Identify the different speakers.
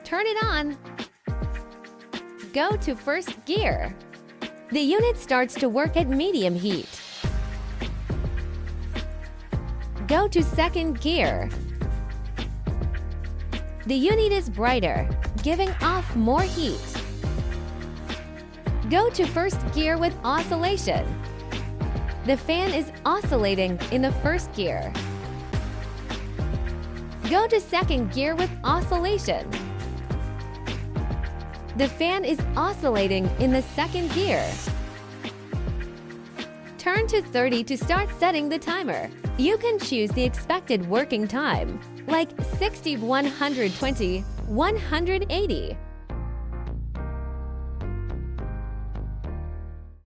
Speaker 1: Turn it on. Go to first gear. The unit starts to work at medium heat. Go to second gear. The unit is brighter, giving off more heat. Go to first gear with oscillation. The fan is oscillating in the first gear. Go to second gear with oscillation. The fan is oscillating in the second gear. Turn to 30 to start setting the timer. You can choose the expected working time, like 60, 120, 180.